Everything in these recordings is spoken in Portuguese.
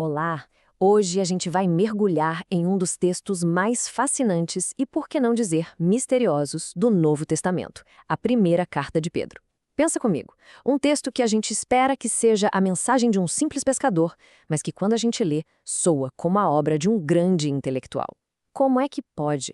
Olá! Hoje a gente vai mergulhar em um dos textos mais fascinantes e, por que não dizer, misteriosos do Novo Testamento, a primeira carta de Pedro. Pensa comigo, um texto que a gente espera que seja a mensagem de um simples pescador, mas que quando a gente lê, soa como a obra de um grande intelectual. Como é que pode?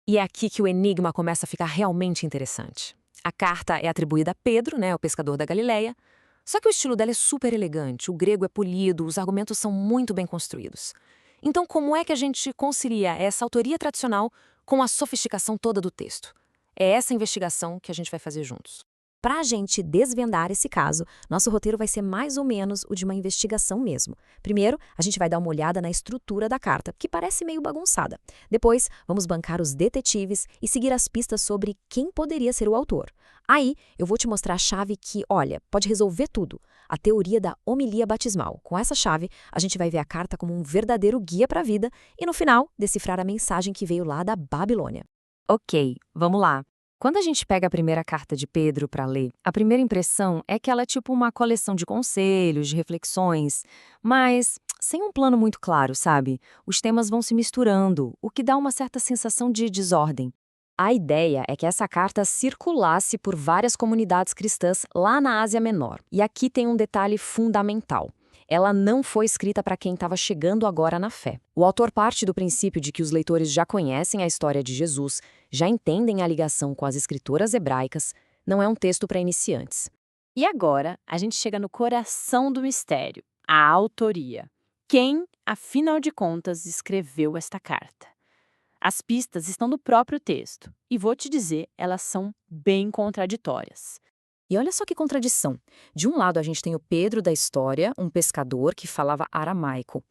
E é aqui que o enigma começa a ficar realmente interessante. A carta é atribuída a Pedro, o pescador da Galileia, só que o estilo dela é super elegante, o grego é polido, os argumentos são muito bem construídos. Então, como é que a gente concilia essa autoria tradicional com a sofisticação toda do texto? É essa investigação que a gente vai fazer juntos. Para a gente desvendar esse caso, nosso roteiro vai ser mais ou menos o de uma investigação mesmo. Primeiro, a gente vai dar uma olhada na estrutura da carta, que parece meio bagunçada. Depois, vamos bancar os detetives e seguir as pistas sobre quem poderia ser o autor. Aí, eu vou te mostrar a chave que, olha, pode resolver tudo. A teoria da homilia batismal. Com essa chave, a gente vai ver a carta como um verdadeiro guia para a vida e, no final, decifrar a mensagem que veio lá da Babilônia. Ok, vamos lá. Quando a gente pega a primeira carta de Pedro para ler, a primeira impressão é que ela é tipo uma coleção de conselhos, de reflexões, mas sem um plano muito claro, sabe? Os temas vão se misturando, o que dá uma certa sensação de desordem. A ideia é que essa carta circulasse por várias comunidades cristãs lá na Ásia Menor. E aqui tem um detalhe fundamental. Ela não foi escrita para quem estava chegando agora na fé. O autor parte do princípio de que os leitores já conhecem a história de Jesus, já entendem a ligação com as escrituras hebraicas, não é um texto para iniciantes. E agora, a gente chega no coração do mistério, a autoria. Quem, afinal de contas, escreveu esta carta? As pistas estão no próprio texto, e vou te dizer, elas são bem contraditórias. E olha só que contradição. De um lado, a gente tem o Pedro da história, um pescador que falava aramaico.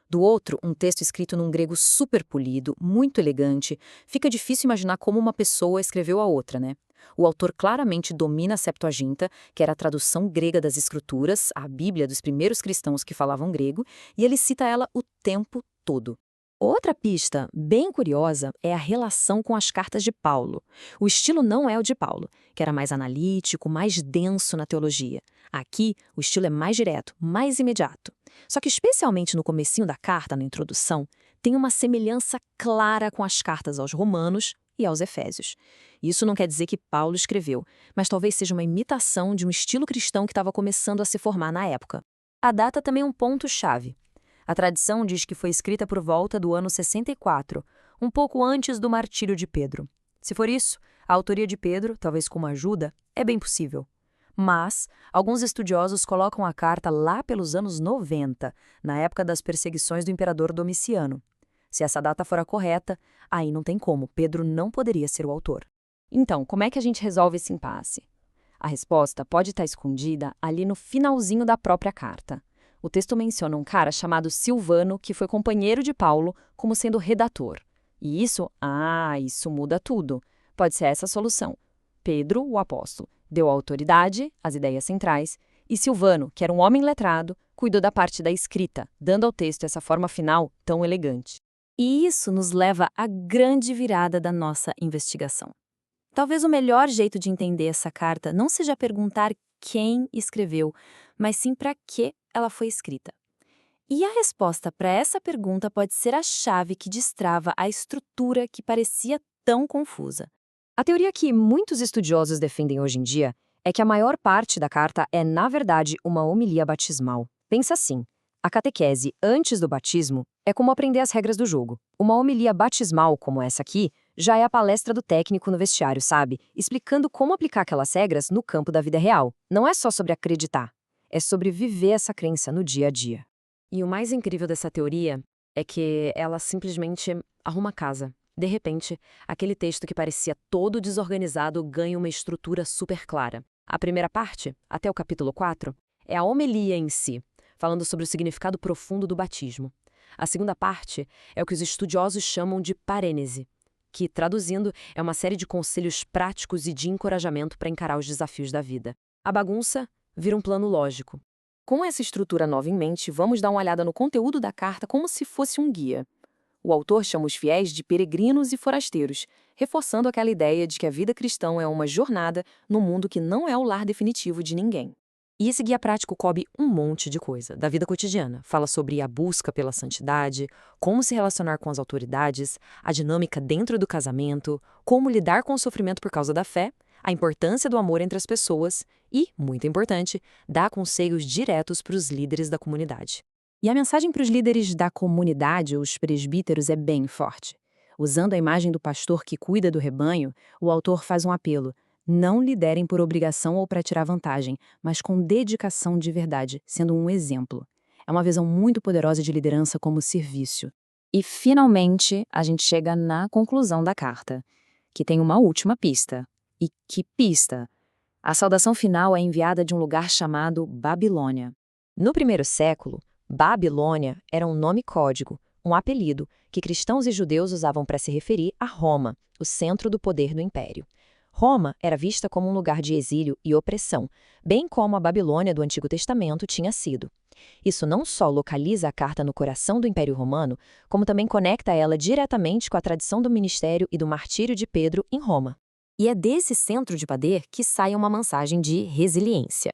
Do outro, um texto escrito num grego super polido, muito elegante. Fica difícil imaginar como uma pessoa escreveu a outra, né? O autor claramente domina a Septuaginta, que era a tradução grega das Escrituras, a Bíblia dos primeiros cristãos que falavam grego, e ele cita ela o tempo todo. Outra pista bem curiosa é a relação com as cartas de Paulo. O estilo não é o de Paulo, que era mais analítico, mais denso na teologia. Aqui, o estilo é mais direto, mais imediato. Só que especialmente no comecinho da carta, na introdução, tem uma semelhança clara com as cartas aos Romanos e aos Efésios. Isso não quer dizer que Paulo escreveu, mas talvez seja uma imitação de um estilo cristão que estava começando a se formar na época. A data também é um ponto-chave. A tradição diz que foi escrita por volta do ano 64, um pouco antes do martírio de Pedro. Se for isso, a autoria de Pedro, talvez com uma ajuda, é bem possível. Mas, alguns estudiosos colocam a carta lá pelos anos 90, na época das perseguições do imperador Domiciano. Se essa data for a correta, aí não tem como, Pedro não poderia ser o autor. Então, como é que a gente resolve esse impasse? A resposta pode estar escondida ali no finalzinho da própria carta. O texto menciona um cara chamado Silvano, que foi companheiro de Paulo, como sendo redator. E isso muda tudo. Pode ser essa a solução. Pedro, o apóstolo, deu a autoridade, as ideias centrais, e Silvano, que era um homem letrado, cuidou da parte da escrita, dando ao texto essa forma final tão elegante. E isso nos leva à grande virada da nossa investigação. Talvez o melhor jeito de entender essa carta não seja perguntar quem escreveu, mas sim para que ela foi escrita. E a resposta para essa pergunta pode ser a chave que destrava a estrutura que parecia tão confusa. A teoria que muitos estudiosos defendem hoje em dia é que a maior parte da carta é, na verdade, uma homilia batismal. Pensa assim, a catequese antes do batismo é como aprender as regras do jogo. Uma homilia batismal, como essa aqui, já é a palestra do técnico no vestiário, sabe? Explicando como aplicar aquelas regras no campo da vida real. Não é só sobre acreditar, é sobre viver essa crença no dia a dia. E o mais incrível dessa teoria é que ela simplesmente arruma a casa. De repente, aquele texto que parecia todo desorganizado ganha uma estrutura super clara. A primeira parte, até o capítulo 4, é a homilia em si, falando sobre o significado profundo do batismo. A segunda parte é o que os estudiosos chamam de parênese, que, traduzindo, é uma série de conselhos práticos e de encorajamento para encarar os desafios da vida. A bagunça vira um plano lógico. Com essa estrutura nova em mente, vamos dar uma olhada no conteúdo da carta como se fosse um guia. O autor chama os fiéis de peregrinos e forasteiros, reforçando aquela ideia de que a vida cristã é uma jornada no mundo que não é o lar definitivo de ninguém. E esse guia prático cobre um monte de coisa da vida cotidiana. Fala sobre a busca pela santidade, como se relacionar com as autoridades, a dinâmica dentro do casamento, como lidar com o sofrimento por causa da fé, a importância do amor entre as pessoas e, muito importante, dá conselhos diretos para os líderes da comunidade. E a mensagem para os líderes da comunidade, os presbíteros, é bem forte. Usando a imagem do pastor que cuida do rebanho, o autor faz um apelo: não liderem por obrigação ou para tirar vantagem, mas com dedicação de verdade, sendo um exemplo. É uma visão muito poderosa de liderança como serviço. E, finalmente, a gente chega na conclusão da carta, que tem uma última pista. E que pista! A saudação final é enviada de um lugar chamado Babilônia. No primeiro século, Babilônia era um nome código, um apelido que cristãos e judeus usavam para se referir a Roma, o centro do poder do império. Roma era vista como um lugar de exílio e opressão, bem como a Babilônia do Antigo Testamento tinha sido. Isso não só localiza a carta no coração do Império Romano, como também conecta ela diretamente com a tradição do ministério e do martírio de Pedro em Roma. E é desse centro de poder que sai uma mensagem de resiliência.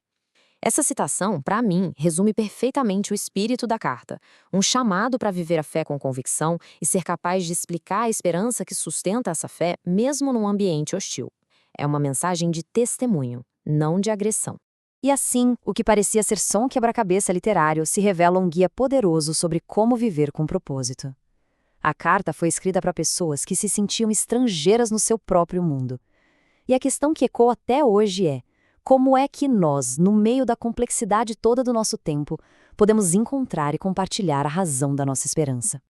Essa citação, para mim, resume perfeitamente o espírito da carta, um chamado para viver a fé com convicção e ser capaz de explicar a esperança que sustenta essa fé, mesmo num ambiente hostil. É uma mensagem de testemunho, não de agressão. E assim, o que parecia ser só um quebra-cabeça literário se revela um guia poderoso sobre como viver com propósito. A carta foi escrita para pessoas que se sentiam estrangeiras no seu próprio mundo. E a questão que ecoa até hoje é: como é que nós, no meio da complexidade toda do nosso tempo, podemos encontrar e compartilhar a razão da nossa esperança?